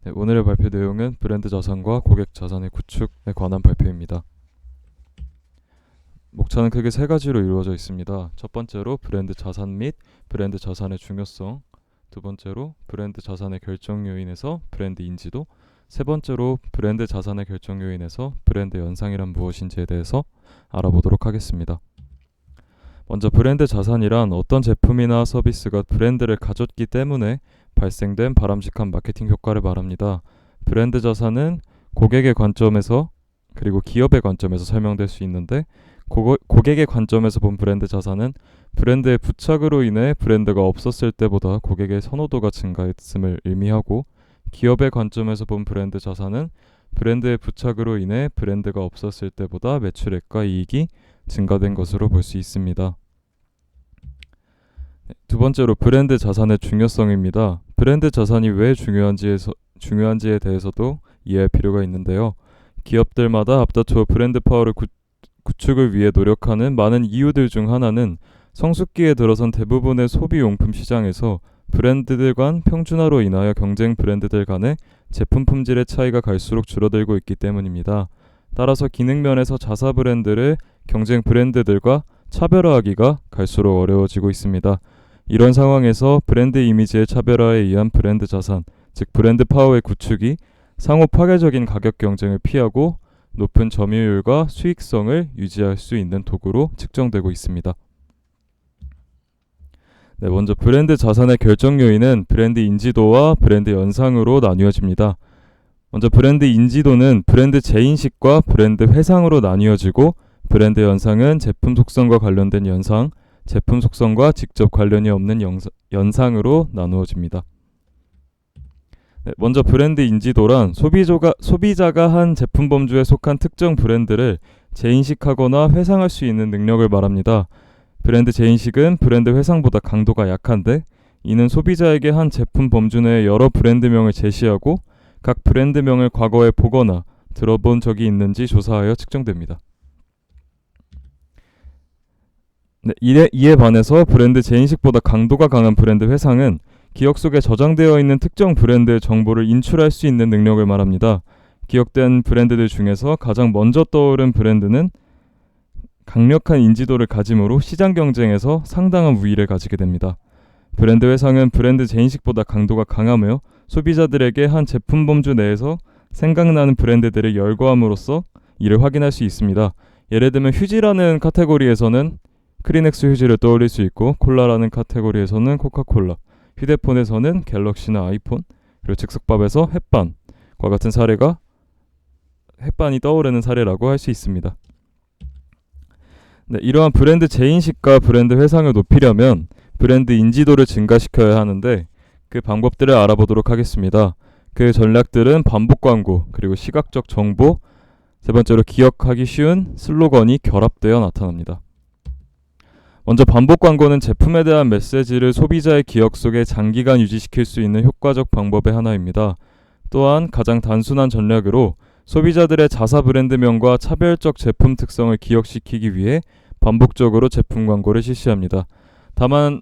네, 오늘의 발표 내용은 브랜드 자산과 고객 자산의 구축에 관한 발표입니다. 목차는 크게 세 가지로 이루어져 있습니다. 첫 번째로 브랜드 자산 및 브랜드 자산의 중요성, 두 번째로 브랜드 자산의 결정 요인에서 브랜드 인지도, 세 번째로 브랜드 자산의 결정 요인에서 브랜드 연상이란 무엇인지에 대해서 알아보도록 하겠습니다. 먼저 브랜드 자산이란 어떤 제품이나 서비스가 브랜드를 가졌기 때문에 발생된 바람직한 마케팅 효과를 말합니다. 브랜드 자산은 고객의 관점에서 그리고 기업의 관점에서 설명될 수 있는데 고객의 관점에서 본 브랜드 자산은 브랜드의 부착으로 인해 브랜드가 없었을 때보다 고객의 선호도가 증가했음을 의미하고, 기업의 관점에서 본 브랜드 자산은 브랜드의 부착으로 인해 브랜드가 없었을 때보다 매출액과 이익이 증가된 것으로 볼 수 있습니다. 두 번째로 브랜드 자산의 중요성입니다. 브랜드 자산이 왜 중요한지에 대해서도 이해할 필요가 있는데요. 기업들마다 앞다투어 브랜드 파워를 구축을 위해 노력하는 많은 이유들 중 하나는 성숙기에 들어선 대부분의 소비용품 시장에서 브랜드들 간 평준화로 인하여 경쟁 브랜드들 간의 제품 품질의 차이가 갈수록 줄어들고 있기 때문입니다. 따라서 기능면에서 자사 브랜드를 경쟁 브랜드들과 차별화하기가 갈수록 어려워지고 있습니다. 이런 상황에서 브랜드 이미지의 차별화에 의한 브랜드 자산, 즉 브랜드 파워의 구축이 상호 파괴적인 가격 경쟁을 피하고 높은 점유율과 수익성을 유지할 수 있는 도구로 측정되고 있습니다. 먼저 브랜드 자산의 결정 요인은 브랜드 인지도와 브랜드 연상으로 나뉘어집니다. 먼저 브랜드 인지도는 브랜드 재인식과 브랜드 회상으로 나뉘어지고, 브랜드 연상은 제품 속성과 관련된 연상, 제품 속성과 직접 관련이 없는 연상으로 나누어집니다. 먼저 브랜드 인지도란 소비자가 한 제품 범주에 속한 특정 브랜드를 재인식하거나 회상할 수 있는 능력을 말합니다. 브랜드 재인식은 브랜드 회상보다 강도가 약한데, 이는 소비자에게 한 제품 범주 내에 여러 브랜드명을 제시하고 각 브랜드명을 과거에 보거나 들어본 적이 있는지 조사하여 측정됩니다. 이에 반해서 브랜드 재인식보다 강도가 강한 브랜드 회상은 기억 속에 저장되어 있는 특정 브랜드의 정보를 인출할 수 있는 능력을 말합니다. 기억된 브랜드들 중에서 가장 먼저 떠오른 브랜드는 강력한 인지도를 가지므로 시장 경쟁에서 상당한 우위를 가지게 됩니다. 브랜드 회상은 브랜드 재인식보다 강도가 강하며 소비자들에게 한 제품 범주 내에서 생각나는 브랜드들을 열거함으로써 이를 확인할 수 있습니다. 예를 들면 휴지라는 카테고리에서는 크리넥스 휴지를 떠올릴 수 있고, 콜라라는 카테고리에서는 코카콜라, 휴대폰에서는 갤럭시나 아이폰, 그리고 즉석밥에서 햇반과 같은 사례가 햇반이 떠오르는 사례라고 할 수 있습니다. 이러한 브랜드 재인식과 브랜드 회상을 높이려면 브랜드 인지도를 증가시켜야 하는데, 그 방법들을 알아보도록 하겠습니다. 그 전략들은 반복 광고, 그리고 시각적 정보, 세 번째로 기억하기 쉬운 슬로건이 결합되어 나타납니다. 먼저 반복 광고는 제품에 대한 메시지를 소비자의 기억 속에 장기간 유지시킬 수 있는 효과적 방법의 하나입니다. 또한 가장 단순한 전략으로 소비자들의 자사 브랜드명과 차별적 제품 특성을 기억시키기 위해 반복적으로 제품 광고를 실시합니다. 다만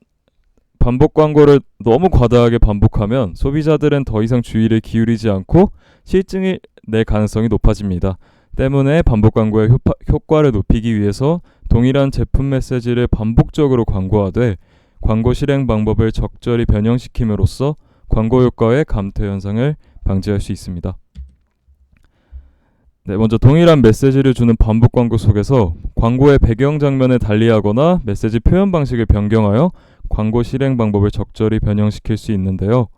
반복 광고를 너무 과다하게 반복하면 소비자들은 더 이상 주의를 기울이지 않고 실증을 낼 가능성이 높아집니다. 때문에 반복 광고의 효과를 높이기 위해서 동일한 제품 메시지를 반복적으로 광고하되 광고 실행 방법을 적절히 변형시킴으로써 광고 효과의 감퇴 현상을 방지할 수 있습니다. 먼저 동일한 메시지를 주는 반복 광고 속에서 광고의 배경 장면을 달리하거나 메시지 표현 방식을 변경하여 광고 실행 방법을 적절히 변형시킬 수 있는데요.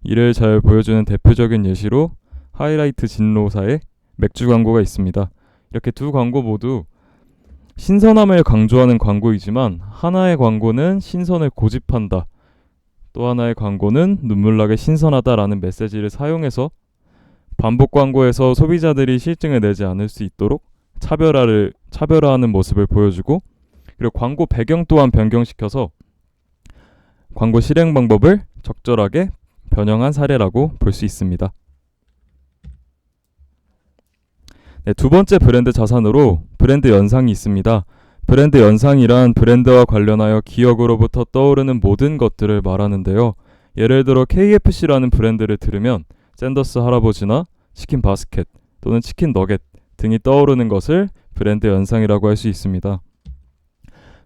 이를 잘 보여주는 대표적인 예시로 하이라이트 진로사의 맥주 광고가 있습니다. 이렇게 두 광고 모두 신선함을 강조하는 광고이지만, 하나의 광고는 신선을 고집한다, 또 하나의 광고는 눈물나게 신선하다라는 메시지를 사용해서 반복 광고에서 소비자들이 실증을 내지 않을 수 있도록 차별화하는 모습을 보여주고, 그리고 광고 배경 또한 변경시켜서 광고 실행 방법을 적절하게 변형한 사례라고 볼 수 있습니다. 두 번째 브랜드 자산으로 브랜드 연상이 있습니다. 브랜드 연상이란 브랜드와 관련하여 기억으로부터 떠오르는 모든 것들을 말하는데요. 예를 들어 KFC라는 브랜드를 들으면 샌더스 할아버지나 치킨 바스켓 또는 치킨 너겟 등이 떠오르는 것을 브랜드 연상이라고 할 수 있습니다.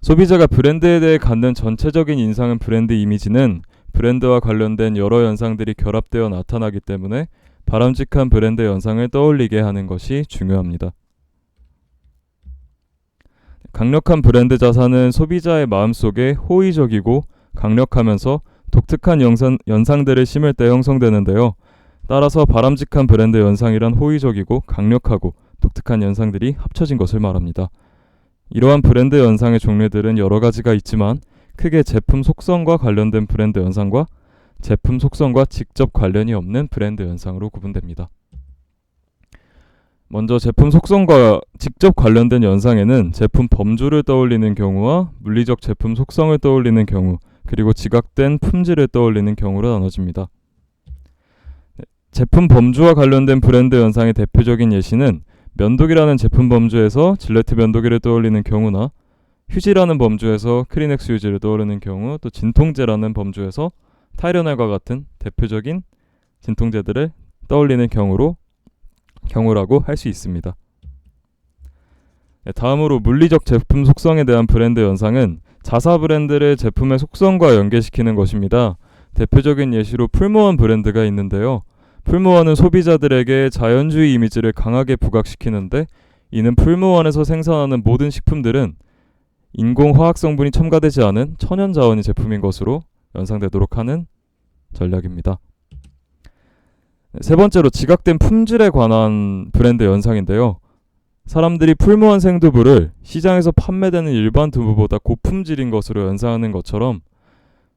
소비자가 브랜드에 대해 갖는 전체적인 인상은 브랜드 이미지는 브랜드와 관련된 여러 연상들이 결합되어 나타나기 때문에 바람직한 브랜드 연상을 떠올리게 하는 것이 중요합니다. 강력한 브랜드 자산은 소비자의 마음속에 호의적이고 강력하면서 독특한 연상들을 심을 때 형성되는데요. 따라서 바람직한 브랜드 연상이란 호의적이고 강력하고 독특한 연상들이 합쳐진 것을 말합니다. 이러한 브랜드 연상의 종류들은 여러 가지가 있지만 크게 제품 속성과 관련된 브랜드 연상과 제품 속성과 직접 관련이 없는 브랜드 연상으로 구분됩니다. 먼저 제품 속성과 직접 관련된 연상에는 제품 범주를 떠올리는 경우와 물리적 제품 속성을 떠올리는 경우, 그리고 지각된 품질을 떠올리는 경우로 나눠집니다. 제품 범주와 관련된 브랜드 연상의 대표적인 예시는 면도기라는 제품 범주에서 질레트 면도기를 떠올리는 경우나 휴지라는 범주에서 크리넥스 휴지를 떠올리는 경우, 또 진통제라는 범주에서 타이레놀과 같은 대표적인 진통제들을 떠올리는 경우라고 할 수 있습니다. 다음으로 물리적 제품 속성에 대한 브랜드 연상은 자사 브랜드를 제품의 속성과 연계시키는 것입니다. 대표적인 예시로 풀무원 브랜드가 있는데요. 풀무원은 소비자들에게 자연주의 이미지를 강하게 부각시키는데, 이는 풀무원에서 생산하는 모든 식품들은 인공화학 성분이 첨가되지 않은 천연 자원이 제품인 것으로 연상되도록 하는 전략입니다. 세 번째로 지각된 품질에 관한 브랜드 연상인데요. 사람들이 풀무원 생두부를 시장에서 판매되는 일반 두부보다 고품질인 것으로 연상하는 것처럼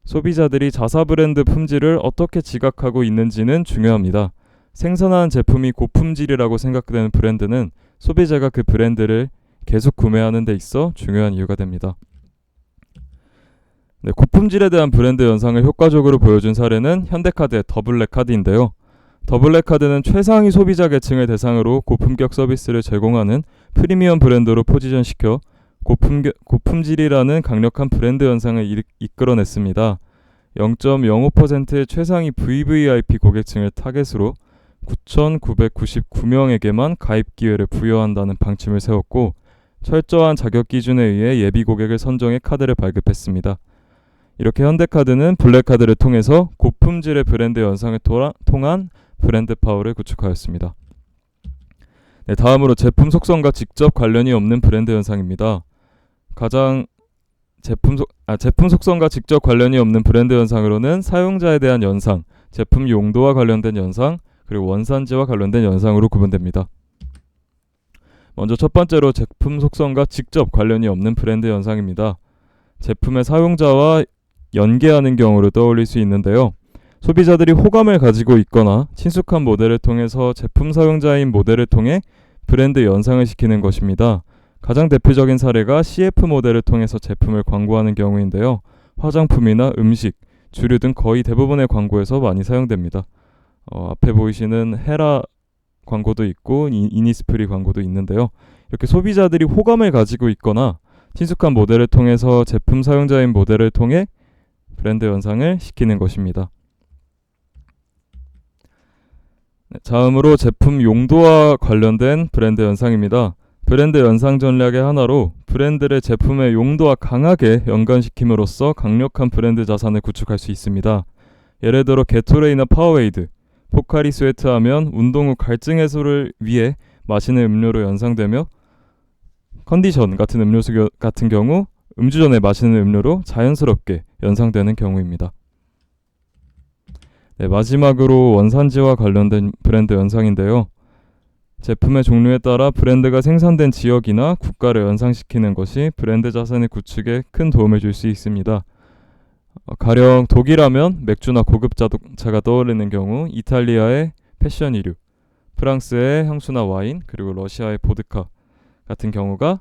소비자들이 자사 브랜드 품질을 어떻게 지각하고 있는지는 중요합니다. 생산하는 제품이 고품질이라고 생각되는 브랜드는 소비자가 그 브랜드를 계속 구매하는 데 있어 중요한 이유가 됩니다. 고품질에 대한 브랜드 연상을 효과적으로 보여준 사례는 현대카드의 더블랙카드인데요. 더블랙카드는 최상위 소비자 계층을 대상으로 고품격 서비스를 제공하는 프리미엄 브랜드로 포지션시켜 고품질이라는 강력한 브랜드 연상을 이끌어냈습니다. 0.05%의 최상위 VVIP 고객층을 타겟으로 9,999명에게만 가입 기회를 부여한다는 방침을 세웠고, 철저한 자격 기준에 의해 예비 고객을 선정해 카드를 발급했습니다. 이렇게 현대카드는 블랙카드를 통해서 고품질의 브랜드 연상을 통한 브랜드 파워를 구축하였습니다. 다음으로 제품 속성과 직접 관련이 없는 브랜드 연상입니다. 제품 속성과 직접 관련이 없는 브랜드 연상으로는 사용자에 대한 연상, 제품 용도와 관련된 연상, 그리고 원산지와 관련된 연상으로 구분됩니다. 먼저 첫 번째로 제품 속성과 직접 관련이 없는 브랜드 연상입니다. 제품의 사용자와 연계하는 경우를 떠올릴 수 있는데요. 소비자들이 호감을 가지고 있거나 친숙한 모델을 통해서 제품 사용자인 모델을 통해 브랜드 연상을 시키는 것입니다. 가장 대표적인 사례가 CF 모델을 통해서 제품을 광고하는 경우인데요. 화장품이나 음식, 주류 등 거의 대부분의 광고에서 많이 사용됩니다. 앞에 보이시는 헤라 광고도 있고 이니스프리 광고도 있는데요. 이렇게 소비자들이 호감을 가지고 있거나 친숙한 모델을 통해서 제품 사용자인 모델을 통해 브랜드 연상을 시키는 것입니다. 다음으로 제품 용도와 관련된 브랜드 연상입니다. 브랜드 연상 전략의 하나로 브랜드를 제품의 용도와 강하게 연관시킴으로써 강력한 브랜드 자산을 구축할 수 있습니다. 예를 들어 게토레이나 파워에이드, 포카리 스웨트 하면 운동 후 갈증 해소를 위해 마시는 음료로 연상되며, 컨디션 같은 음료수 같은 경우 음주 전에 마시는 음료로 자연스럽게 연상되는 경우입니다. 마지막으로 원산지와 관련된 브랜드 연상인데요. 제품의 종류에 따라 브랜드가 생산된 지역이나 국가를 연상시키는 것이 브랜드 자산의 구축에 큰 도움을 줄 수 있습니다. 가령 독일하면 맥주나 고급 자동차가 떠오르는 경우, 이탈리아의 패션 이류, 프랑스의 향수나 와인, 그리고 러시아의 보드카 같은 경우가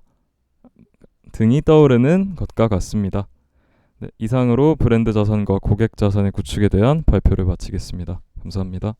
등이 떠오르는 것과 같습니다. 이상으로 브랜드 자산과 고객 자산의 구축에 대한 발표를 마치겠습니다. 감사합니다.